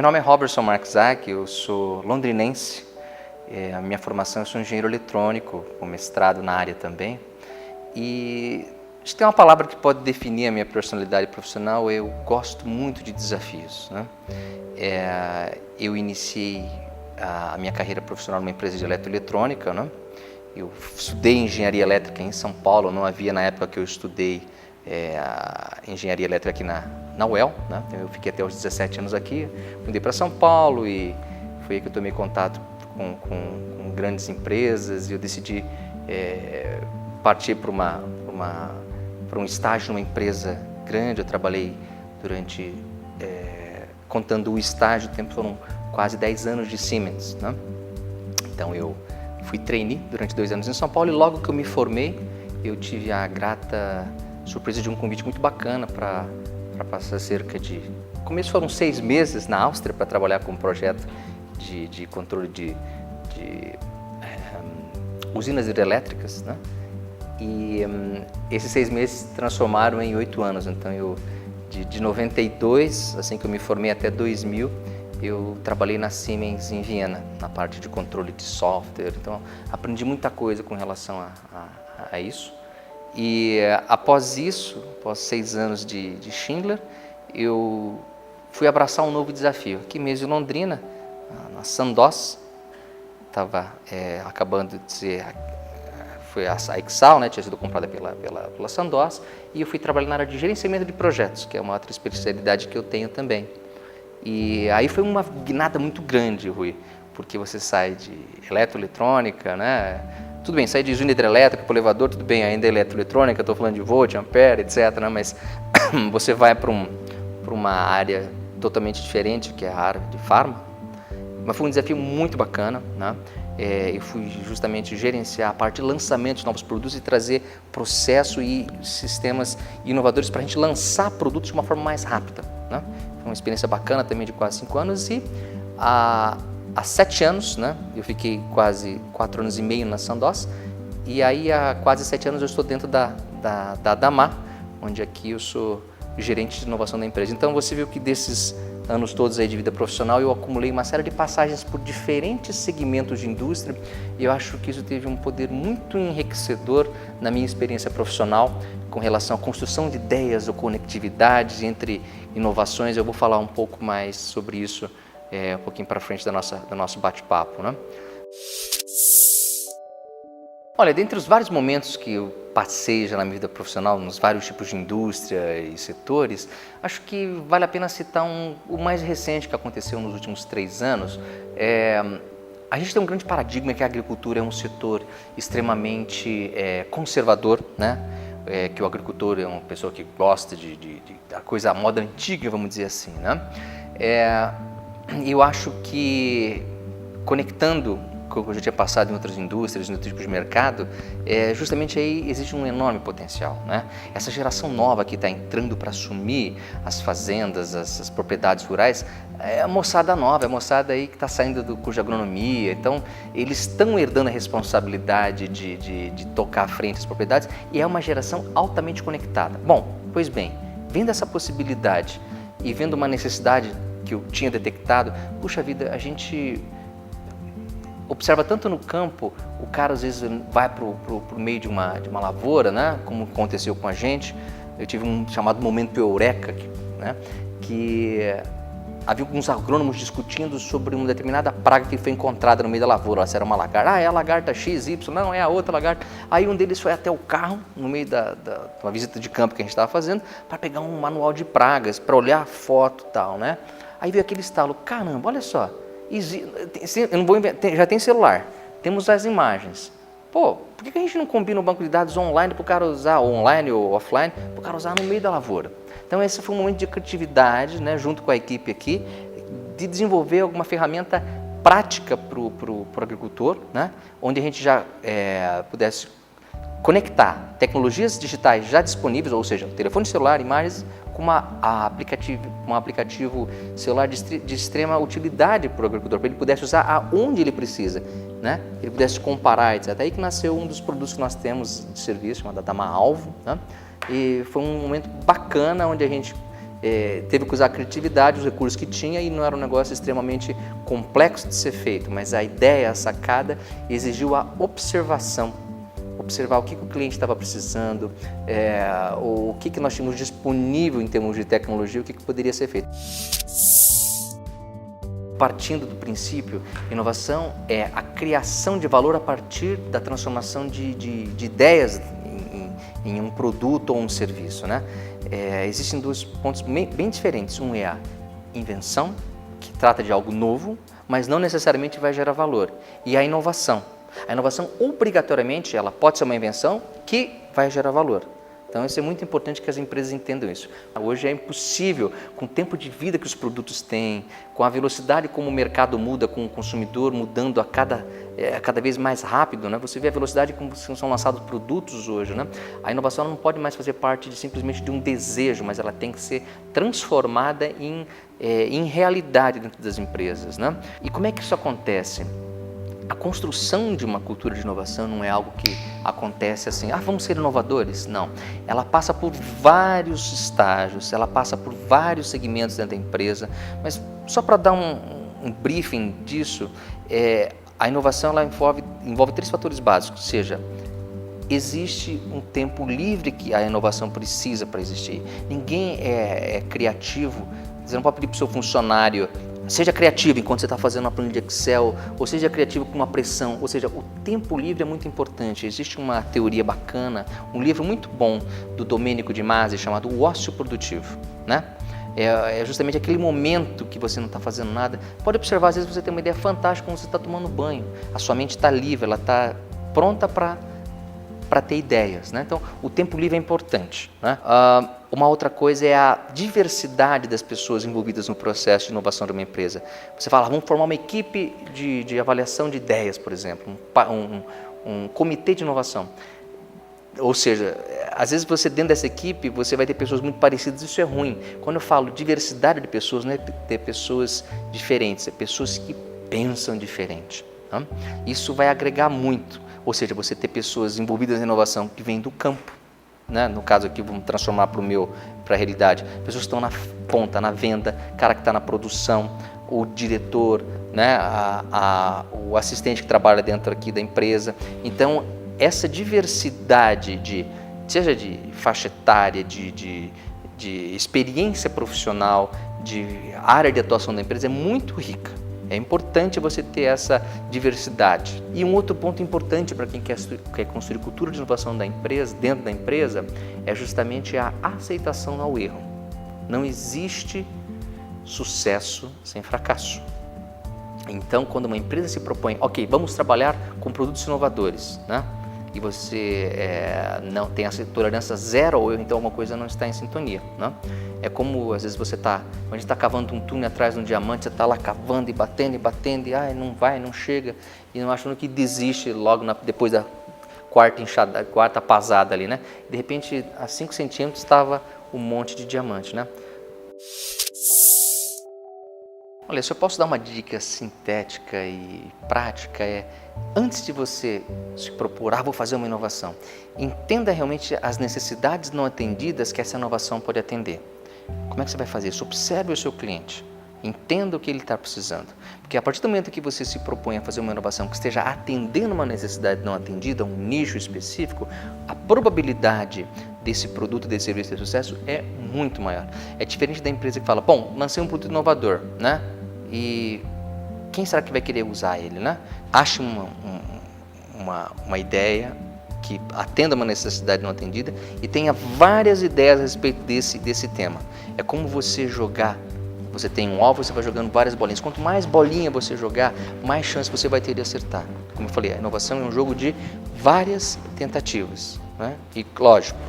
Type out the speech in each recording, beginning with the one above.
nome é Robertson Marczak, eu sou londrinense. A minha formação, eu sou engenheiro eletrônico, com mestrado na área também. E se tem uma palavra que pode definir a minha personalidade profissional, eu gosto muito de desafios, né? Eu iniciei a minha carreira profissional numa empresa de eletroeletrônica, né? Eu estudei engenharia elétrica em São Paulo, não havia na época que eu estudei a engenharia elétrica aqui na UEL, né? Então, eu fiquei até os 17 anos aqui, mudei para São Paulo e foi aí que eu tomei contato com grandes empresas e eu decidi partir para um estágio numa empresa grande. Eu trabalhei durante, contando o estágio, o tempo foram quase 10 anos de Siemens, né? Então eu fui trainee durante 2 anos em São Paulo e logo que eu me formei, eu tive a grata surpresa de um convite muito bacana para passar cerca de... No começo foram 6 meses na Áustria para trabalhar com um projeto de controle de usinas hidrelétricas, né? E esses 6 meses se transformaram em 8 anos. Então eu, de 92, assim que eu me formei, até 2000, eu trabalhei na Siemens em Viena, na parte de controle de software. Então aprendi muita coisa com relação a isso. E após isso, após 6 anos de Schindler, eu fui abraçar um novo desafio. Aqui mesmo em Londrina, na Sandoz, estava acabando de ser... Foi a Exal, né, tinha sido comprada pela Sandoz, e eu fui trabalhar na área de gerenciamento de projetos, que é uma outra especialidade que eu tenho também. E aí foi uma guinada muito grande, Rui, porque você sai de eletroeletrônica, né? Tudo bem, sai de usina hidrelétrica para o elevador, tudo bem, ainda é eletroeletrônica, estou falando de volt, ampere, etc., né? Mas você vai para uma área totalmente diferente, que é a área de farma. Mas foi um desafio muito bacana, né? Eu fui justamente gerenciar a parte de lançamento de novos produtos e trazer processo e sistemas inovadores para a gente lançar produtos de uma forma mais rápida, né? Foi uma experiência bacana também de quase 5 anos e há 7 anos, né? Eu fiquei quase 4 anos e meio na Sandoz e aí há quase 7 anos eu estou dentro da Damar, onde aqui eu sou gerente de inovação da empresa. Então você viu que desses anos todos aí de vida profissional, eu acumulei uma série de passagens por diferentes segmentos de indústria e eu acho que isso teve um poder muito enriquecedor na minha experiência profissional com relação à construção de ideias ou conectividades entre inovações. Eu vou falar um pouco mais sobre isso um pouquinho para frente do nosso bate-papo, né? Olha, dentre os vários momentos que eu passei já na minha vida profissional, nos vários tipos de indústria e setores, acho que vale a pena citar o mais recente que aconteceu nos últimos 3 anos. A gente tem um grande paradigma que a agricultura é um setor extremamente conservador, né? Que o agricultor é uma pessoa que gosta da coisa, a moda antiga, vamos dizer assim, né? Eu acho que, conectando com o que eu já tinha passado em outras indústrias, em outros tipos de mercado, justamente aí existe um enorme potencial, né? Essa geração nova que está entrando para assumir as fazendas, as propriedades rurais, é a moçada nova, é a moçada aí que está saindo do curso de agronomia. Então, eles estão herdando a responsabilidade de tocar à frente as propriedades e é uma geração altamente conectada. Bom, pois bem, vendo essa possibilidade e vendo uma necessidade que eu tinha detectado, puxa vida, a gente observa tanto no campo, o cara às vezes vai para o meio de uma lavoura, né? Como aconteceu com a gente. Eu tive um chamado momento eureka, né? Que havia alguns agrônomos discutindo sobre uma determinada praga que foi encontrada no meio da lavoura. Se era uma lagarta, é a lagarta XY, não, é a outra lagarta. Aí um deles foi até o carro, no meio de uma visita de campo que a gente estava fazendo, para pegar um manual de pragas, para olhar a foto e tal, né? Aí veio aquele estalo, caramba, olha só, eu não vou inventar, já tem celular, temos as imagens. Pô, por que a gente não combina o banco de dados online para o cara usar, online ou offline, para o cara usar no meio da lavoura? Então esse foi um momento de criatividade, né, junto com a equipe aqui, de desenvolver alguma ferramenta prática para o agricultor, né, onde a gente já pudesse conectar tecnologias digitais já disponíveis, ou seja, telefone celular, imagens, com um aplicativo celular de extrema utilidade para o agricultor, para ele pudesse usar aonde ele precisa, né? Ele pudesse comparar, etc. Aí que nasceu um dos produtos que nós temos de serviço, chamado Damar Alvo, né? E foi um momento bacana onde a gente teve que usar a criatividade, os recursos que tinha, e não era um negócio extremamente complexo de ser feito, mas a ideia, a sacada, exigiu a observação. Observar o que o cliente estava precisando, o que nós tínhamos disponível em termos de tecnologia, o que poderia ser feito. Partindo do princípio, inovação é a criação de valor a partir da transformação de ideias em um produto ou um serviço, né? Existem dois pontos bem diferentes. Um é a invenção, que trata de algo novo, mas não necessariamente vai gerar valor. E a inovação. A inovação, obrigatoriamente, ela pode ser uma invenção que vai gerar valor. Então, isso é muito importante que as empresas entendam isso. Hoje é impossível, com o tempo de vida que os produtos têm, com a velocidade como o mercado muda, com o consumidor mudando a cada vez mais rápido, né? Você vê a velocidade como são lançados produtos hoje, né? A inovação não pode mais fazer parte simplesmente de um desejo, mas ela tem que ser transformada em realidade dentro das empresas, né? E como é que isso acontece? A construção de uma cultura de inovação não é algo que acontece assim, vamos ser inovadores. Não, ela passa por vários estágios, ela passa por vários segmentos dentro da empresa, mas só para dar um briefing disso, a inovação ela envolve três fatores básicos, ou seja, existe um tempo livre que a inovação precisa para existir. Ninguém é criativo, você não pode pedir para o seu funcionário: seja criativo enquanto você está fazendo uma planilha de Excel, ou seja criativo com uma pressão. Ou seja, o tempo livre é muito importante. Existe uma teoria bacana, um livro muito bom do Domênico de Masi chamado O Ócio Produtivo, né? É justamente aquele momento que você não está fazendo nada. Pode observar, às vezes você tem uma ideia fantástica quando você está tomando banho. A sua mente está livre, ela está pronta para ter ideias, né? Então, o tempo livre é importante, né? Uma outra coisa é a diversidade das pessoas envolvidas no processo de inovação de uma empresa. Você fala, vamos formar uma equipe de avaliação de ideias, por exemplo, um comitê de inovação. Ou seja, às vezes você dentro dessa equipe, você vai ter pessoas muito parecidas, isso é ruim. Quando eu falo diversidade de pessoas, não é ter pessoas diferentes, é pessoas que pensam diferente, né? Isso vai agregar muito. Ou seja, você ter pessoas envolvidas na inovação que vêm do campo, né? No caso aqui, vamos transformar para a realidade. Pessoas que estão na ponta, na venda, cara que está na produção, o diretor, né? O assistente que trabalha dentro aqui da empresa. Então, essa diversidade seja de faixa etária, de experiência profissional, de área de atuação da empresa é muito rica. É importante você ter essa diversidade. E um outro ponto importante para quem quer construir cultura de inovação da empresa, dentro da empresa, é justamente a aceitação ao erro. Não existe sucesso sem fracasso. Então, quando uma empresa se propõe, ok, vamos trabalhar com produtos inovadores, né? E você não tem essa tolerância zero ao erro, então alguma coisa não está em sintonia, né? É como, às vezes, quando a gente está cavando um túnel atrás de um diamante, você está lá cavando e batendo, e não vai, não chega, e não achando que desiste logo depois da quarta pasada ali, né? De repente, a 5 centímetros estava um monte de diamante, né? Olha, se eu posso dar uma dica sintética e prática, antes de você se propor, vou fazer uma inovação, entenda realmente as necessidades não atendidas que essa inovação pode atender. Como é que você vai fazer isso? Observe o seu cliente, entenda o que ele está precisando. Porque a partir do momento que você se propõe a fazer uma inovação que esteja atendendo uma necessidade não atendida, um nicho específico, a probabilidade desse produto, desse serviço ter sucesso é muito maior. É diferente da empresa que fala, bom, lancei um produto inovador, né? E quem será que vai querer usar ele, né? Ache uma ideia que atenda uma necessidade não atendida e tenha várias ideias a respeito desse tema. É como você jogar, você tem um alvo, você vai jogando várias bolinhas. Quanto mais bolinha você jogar, mais chance você vai ter de acertar. Como eu falei, a inovação é um jogo de várias tentativas, né? E, lógico,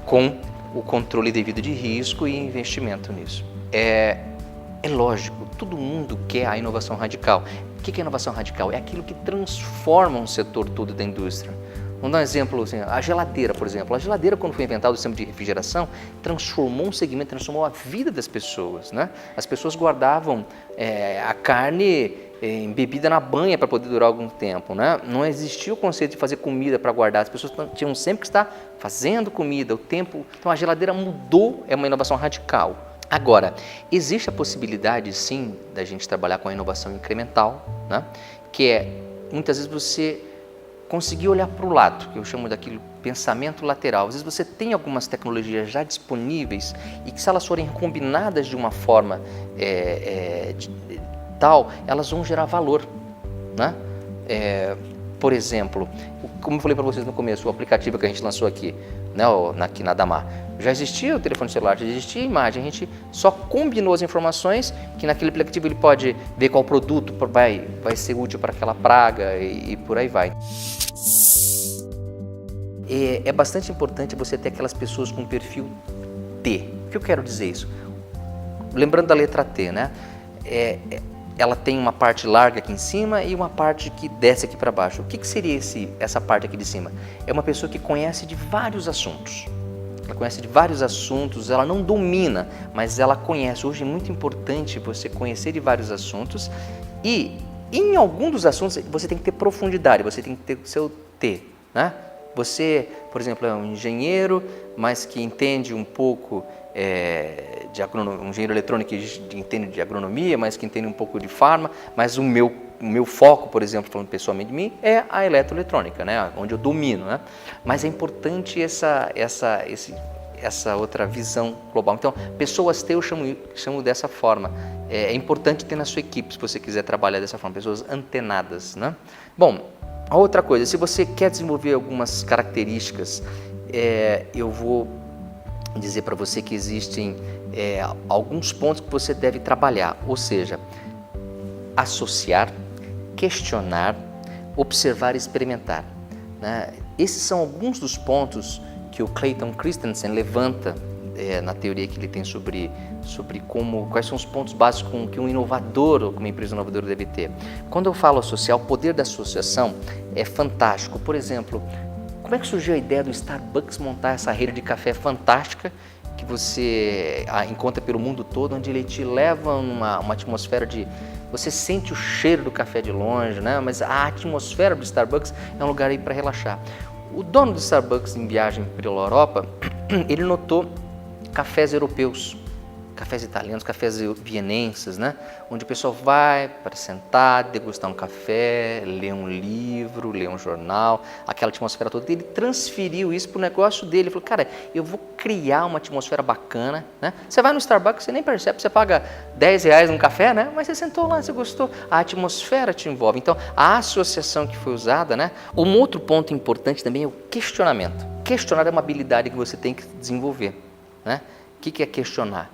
com o controle devido de risco e investimento nisso. É lógico, todo mundo quer a inovação radical. O que é inovação radical? É aquilo que transforma um setor todo da indústria. Vamos dar um exemplo, assim, a geladeira, por exemplo. A geladeira, quando foi inventado o sistema de refrigeração, transformou um segmento, transformou a vida das pessoas, né? As pessoas guardavam a carne embebida na banha para poder durar algum tempo, né? Não existia o conceito de fazer comida para guardar. As pessoas tinham sempre que estar fazendo comida, o tempo. Então a geladeira mudou, é uma inovação radical. Agora, existe a possibilidade, sim, da gente trabalhar com a inovação incremental, né? Que é, muitas vezes, você conseguir olhar para o lado, que eu chamo daquilo pensamento lateral. Às vezes você tem algumas tecnologias já disponíveis e que, se elas forem combinadas de uma forma tal, elas vão gerar valor, né? Por exemplo, como eu falei para vocês no começo, o aplicativo que a gente lançou aqui, né, aqui na Damar, já existia o telefone celular, já existia a imagem, a gente só combinou as informações que naquele aplicativo ele pode ver qual produto vai ser útil para aquela praga e por aí vai. É bastante importante você ter aquelas pessoas com perfil T. O que eu quero dizer isso? Lembrando da letra T, né? Ela tem uma parte larga aqui em cima e uma parte que desce aqui para baixo. O que seria essa parte aqui de cima? É uma pessoa que conhece de vários assuntos. Ela conhece de vários assuntos, ela não domina, mas ela conhece. Hoje é muito importante você conhecer de vários assuntos e, em algum dos assuntos, você tem que ter profundidade, você tem que ter o seu T, né? Você, por exemplo, é um engenheiro, mas que entende um pouco de agronomia, um engenheiro eletrônico que entende de agronomia, mas que entende um pouco de farma, mas o meu foco, por exemplo, falando pessoalmente de mim, é a eletroeletrônica, né? Onde eu domino, né? Mas é importante essa outra visão global. Então, pessoas T eu chamo dessa forma. É importante ter na sua equipe, se você quiser trabalhar dessa forma, pessoas antenadas, né? Bom, a outra coisa, se você quer desenvolver algumas características, eu vou dizer para você que existem alguns pontos que você deve trabalhar, ou seja, associar, questionar, observar e experimentar, né? Esses são alguns dos pontos que o Clayton Christensen levanta na teoria que ele tem sobre quais são os pontos básicos que um inovador ou que uma empresa inovadora deve ter. Quando eu falo associar, o poder da associação é fantástico. Por exemplo, como é que surgiu a ideia do Starbucks montar essa rede de café fantástica que você encontra pelo mundo todo, onde ele te leva uma atmosfera de... Você sente o cheiro do café de longe, né? Mas a atmosfera do Starbucks é um lugar aí para relaxar. O dono do Starbucks, em viagem pela Europa, ele notou cafés europeus, cafés italianos, cafés vienenses, né? Onde o pessoal vai para sentar, degustar um café, ler um livro, ler um jornal, aquela atmosfera toda. Ele transferiu isso para o negócio dele. Ele falou, cara, eu vou criar uma atmosfera bacana, né? Você vai no Starbucks, você nem percebe, você paga R$10 num café, né? Mas você sentou lá, você gostou, a atmosfera te envolve. Então, a associação que foi usada, né? Um outro ponto importante também é o questionamento. Questionar é uma habilidade que você tem que desenvolver, né? O que é questionar?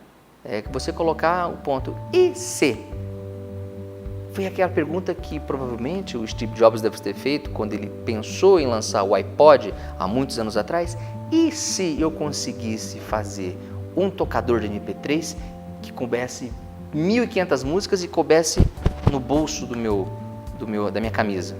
É você colocar o ponto, e se? Foi aquela pergunta que provavelmente o Steve Jobs deve ter feito quando ele pensou em lançar o iPod há muitos anos atrás. E se eu conseguisse fazer um tocador de MP3 que coubesse 1.500 músicas e coubesse no bolso da minha camisa,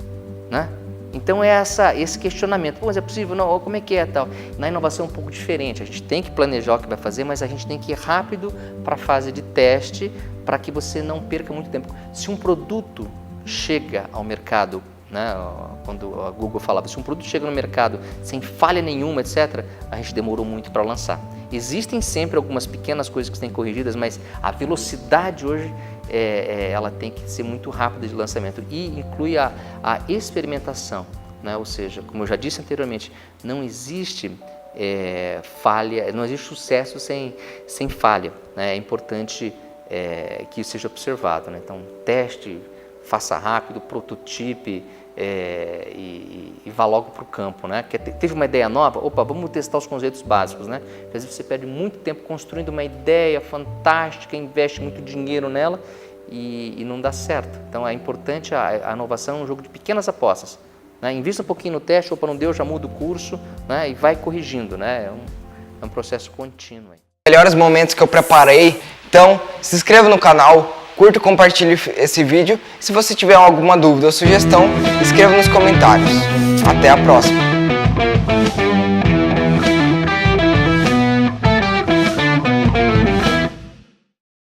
né? Então é esse questionamento, mas é possível? Não, como é que é tal? Na inovação é um pouco diferente, a gente tem que planejar o que vai fazer, mas a gente tem que ir rápido para a fase de teste, para que você não perca muito tempo. Se um produto chega ao mercado, né, quando a Google falava, se um produto chega no mercado sem falha nenhuma, etc., a gente demorou muito para lançar. Existem sempre algumas pequenas coisas que têm corrigidas, mas a velocidade hoje ela tem que ser muito rápida de lançamento e inclui a experimentação, né? Ou seja, como eu já disse anteriormente, não existe falha, não existe sucesso sem falha, né? É importante que isso seja observado, né? Então, teste, faça rápido, prototipe e vá logo para o campo, né? Teve uma ideia nova, vamos testar os conceitos básicos, né? Às vezes você perde muito tempo construindo uma ideia fantástica, investe muito dinheiro nela e não dá certo. Então é importante, a inovação é um jogo de pequenas apostas, né? Invista um pouquinho no teste, não deu, já muda o curso, né? E vai corrigindo, né? É um processo contínuo. Melhores momentos que eu preparei, então se inscreva no canal, curta e compartilhe esse vídeo. Se você tiver alguma dúvida ou sugestão, escreva nos comentários. Até a próxima!